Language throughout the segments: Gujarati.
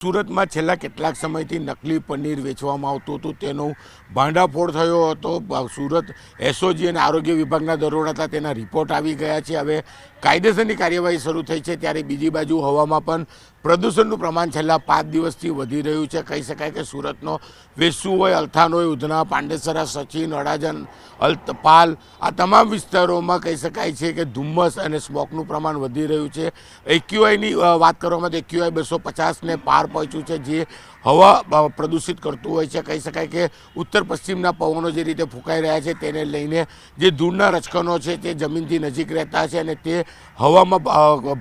સુરતમાં છેલ્લા કેટલાક સમયથી નકલી પનીર વેચવામાં આવતું હતું તેનો ભાંડાફોડ થયો હતો। સુરત એસઓજી અને આરોગ્ય વિભાગના દરોડા હતા, તેના રિપોર્ટ આવી ગયા છે। હવે કાયદેસરની કાર્યવાહી શરૂ થઈ છે, ત્યારે બીજી બાજુ હવામાં પણ પ્રદૂષણનું પ્રમાણ છેલ્લા 5 દિવસથી વધી રહ્યું છે। કહી શકાય કે સુરતનો વેસુ હોય, અલથાણ હોય, ઉધના, પાંડેસરા, સચિન, અડાજણ, પાલ આ તમામ વિસ્તારોમાં કહી શકાય છે કે ધુમ્મસ અને સ્મોકનું પ્રમાણ વધી રહ્યું છે। એક્યુઆઈની વાત કરવામાં તો એક્યુઆઈ 250ને પાર પહોંચ્યું છે, જે હવા પ્રદૂષિત કરતું હોય છે। કહી શકાય કે ઉત્તર પશ્ચિમના પવનો જે રીતે ફૂંકાઈ રહ્યા છે તેને લઈને જે ધૂળના રચકણો છે તે જમીનથી નજીક રહેતા છે અને તે હવામાં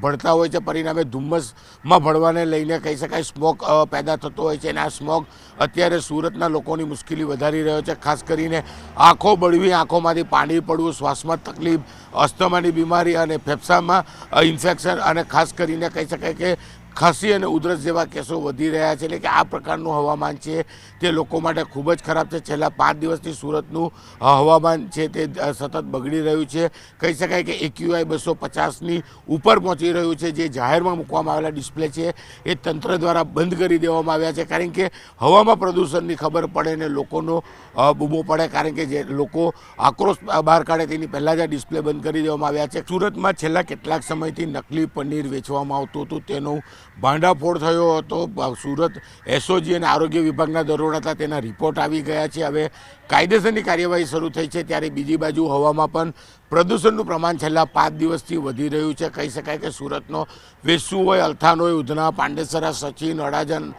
ભળતા હોય છે, પરિણામે ધુમ્મસમાં ભળવાને લઈને કહી શકાય સ્મોક પેદા થતો હોય છે। અને આ સ્મોક અત્યારે સુરતના લોકોની મુશ્કેલી વધારી રહ્યો છે। ખાસ કરીને આંખો બળવી, આંખોમાંથી પાણી પડવું, શ્વાસમાં તકલીફ, અસ્થમાની બીમારી અને ફેફસામાં ઇન્ફેક્શન અને ખાસ કરીને કહી શકાય કે ખાંસી અને ઉધરસ જેવા કેસો વધી રહ્યા છે। એટલે કે આ પ્રકારનું હવામાન છે તે લોકો માટે ખૂબ જ ખરાબ છે। છેલ્લા 5 દિવસથી સુરતનું હવામાન છે તે સતત બગડી રહ્યું છે। કહી શકાય કે એક્યુઆઈ 250ની ઉપર પહોંચી રહ્યું છે। જે જાહેરમાં મૂકવામાં આવેલા ડિસ્પ્લે છે એ તંત્ર દ્વારા બંધ કરી દેવામાં આવ્યા છે, કારણ કે હવામાં પ્રદૂષણની ખબર પડે ને લોકોનો બૂમો પડે, કારણ કે જે લોકો આક્રોશ બહાર કાઢે તેની પહેલાં જ આ ડિસ્પ્લે બંધ કરી દેવામાં આવ્યા છે। સુરતમાં છેલ્લા કેટલાક સમયથી નકલી પનીર વેચવામાં આવતું હતું તેનો ભાંડાફોડ થયો હતો। સુરત એસઓજી અને આરોગ્ય વિભાગના દરોડા હતા, તેના રિપોર્ટ આવી ગયા છે। હવે કાયદેસરની કાર્યવાહી શરૂ થઈ છે, ત્યારે બીજી બાજુ હવામાં પણ પ્રદૂષણનું પ્રમાણ છેલ્લા 5 દિવસથી વધી રહ્યું છે। કહી શકાય કે સુરતનો વેસુ હોય, અલથાણ હોય, ઉધના, પાંડેસરા, સચિન, અડાજણ,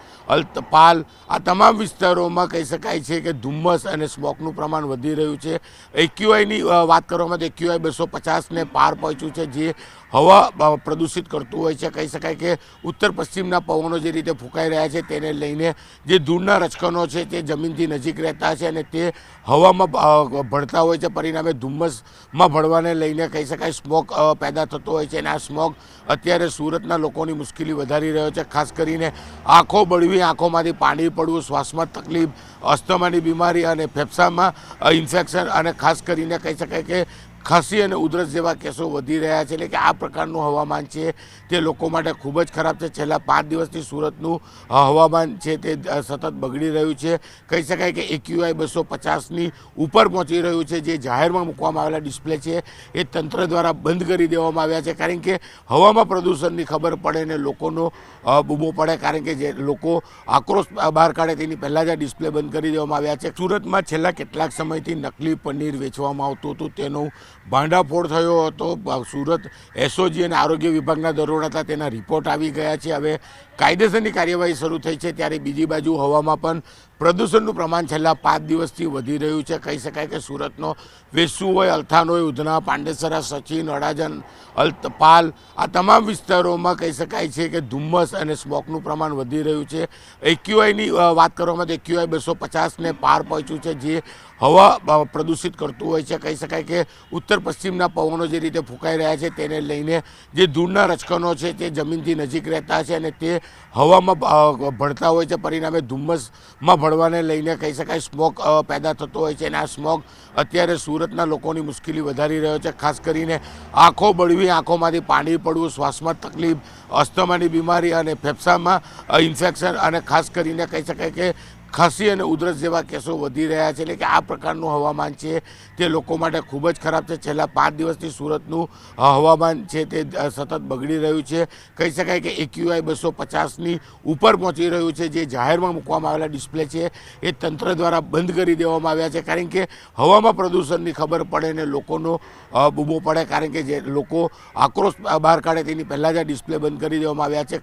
પાલ આ તમામ વિસ્તારોમાં કહી શકાય છે કે ધુમ્મસ અને સ્મોકનું પ્રમાણ વધી રહ્યું છે। એક્યુઆઈની વાત કરવામાં તો એક્યુઆઈ 250ને પાર પહોંચ્યું છે, જે હવા પ્રદૂષિત કરતું હોય છે। કહી શકાય કે ઉત્તર પશ્ચિમના પવનો જે રીતે ફૂંકાઈ રહ્યા છે તેને લઈને જે ધૂળના રચકણો છે તે જમીનથી નજીક રહેતા છે અને તે હવામાં ભળતા હોય છે, પરિણામે ધુમ્મસમાં ભળવાને લઈને કહી શકાય સ્મોક પેદા થતો હોય છે। અને આ સ્મોક અત્યારે સુરતના લોકોની મુશ્કેલી વધારી રહ્યો છે। ખાસ કરીને આંખો બળવી, આંખોમાંથી પાણી પડવું, શ્વાસમાં તકલીફ, અસ્થમાની બીમારી અને ફેફસામાં ઇન્ફેક્શન અને ખાસ કરીને કહી શકાય કે ખાંસી અને ઉધરસ જેવા કેસો વધી રહ્યા છે। એટલે કે આ પ્રકારનું હવામાન છે તે લોકો માટે ખૂબ જ ખરાબ છે। છેલ્લા 5 દિવસથી સુરતનું હવામાન છે તે સતત બગડી રહ્યું છે। કહી શકાય કે એક્યુઆઈ 250ની ઉપર પહોંચી રહ્યું છે। જે જાહેરમાં મૂકવામાં આવેલા ડિસ્પ્લે છે એ તંત્ર દ્વારા બંધ કરી દેવામાં આવ્યા છે, કારણ કે હવામાં પ્રદૂષણની ખબર પડે ને લોકોનો બૂમો પડે, કારણ કે જે લોકો આક્રોશ બહાર કાઢે તેની પહેલાં જ આ ડિસ્પ્લે બંધ કરી દેવામાં આવ્યા છે। સુરતમાં છેલ્લા કેટલાક સમયથી નકલી પનીર વેચવામાં આવતું હતું તેનો ભાંડાફોડ થયો હતો। સુરત એસઓજી અને આરોગ્ય વિભાગના દરોડા હતા, તેના રિપોર્ટ આવી ગયા છે। હવે કાયદેસરની કાર્યવાહી શરૂ થઈ છે, ત્યારે બીજી બાજુ હવામાં પણ પ્રદૂષણનું પ્રમાણ છેલ્લા 5 દિવસથી વધી રહ્યું છે। કહી શકાય કે સુરતનો વેસુ હોય, અલથાણ હોય, ઉધના, પાંડેસરા, સચિન, અડાજણ, પાલ આ તમામ વિસ્તારોમાં કહી શકાય છે કે ધુમ્મસ અને સ્મોકનું પ્રમાણ વધી રહ્યું છે। એક્યુઆઈની વાત કરવામાં તો એક્યુઆઈ 250ને પાર પહોંચ્યું છે, જે હવા પ્રદૂષિત કરતું હોય છે। કહી શકાય કે ઉત્તર પશ્ચિમના પવનો જે રીતે ફૂંકાઈ રહ્યા છે તેને લઈને જે ધૂળના રચકણો છે તે જમીનથી નજીક રહેતા છે અને તે હવામાં ભળતા હોય છે, પરિણામે ધુમ્મસમાં ભળવાને લઈને કહી શકાય સ્મોક પેદા થતો હોય છે। અને આ સ્મોક અત્યારે સુરતના લોકોની મુશ્કેલી વધારી રહ્યો છે। ખાસ કરીને આંખો બળવી, આંખોમાંથી પાણી પડવું, શ્વાસમાં તકલીફ, અસ્થમાની બીમારી અને ફેફસામાં ઇન્ફેક્શન અને ખાસ કરીને કહી શકાય કે ખાંસી અને ઉધરસ જેવા કેસો વધી રહ્યા છે। એટલે કે આ પ્રકારનું હવામાન છે તે લોકો માટે ખૂબ જ ખરાબ છે। છેલ્લા 5 દિવસથી સુરતનું હવામાન છે તે સતત બગડી રહ્યું છે। કહી શકાય કે એક્યુઆઈ 250ની ઉપર પહોંચી રહ્યું છે। જે જાહેરમાં મૂકવામાં આવેલા ડિસ્પ્લે છે એ તંત્ર દ્વારા બંધ કરી દેવામાં આવ્યા છે, કારણ કે હવામાં પ્રદૂષણની ખબર પડે ને લોકોનો બૂમો પડે, કારણ કે જે લોકો આક્રોશ બહાર કાઢે તેની પહેલાં જ આ ડિસ્પ્લે બંધ કરી દેવામાં આવ્યા છે।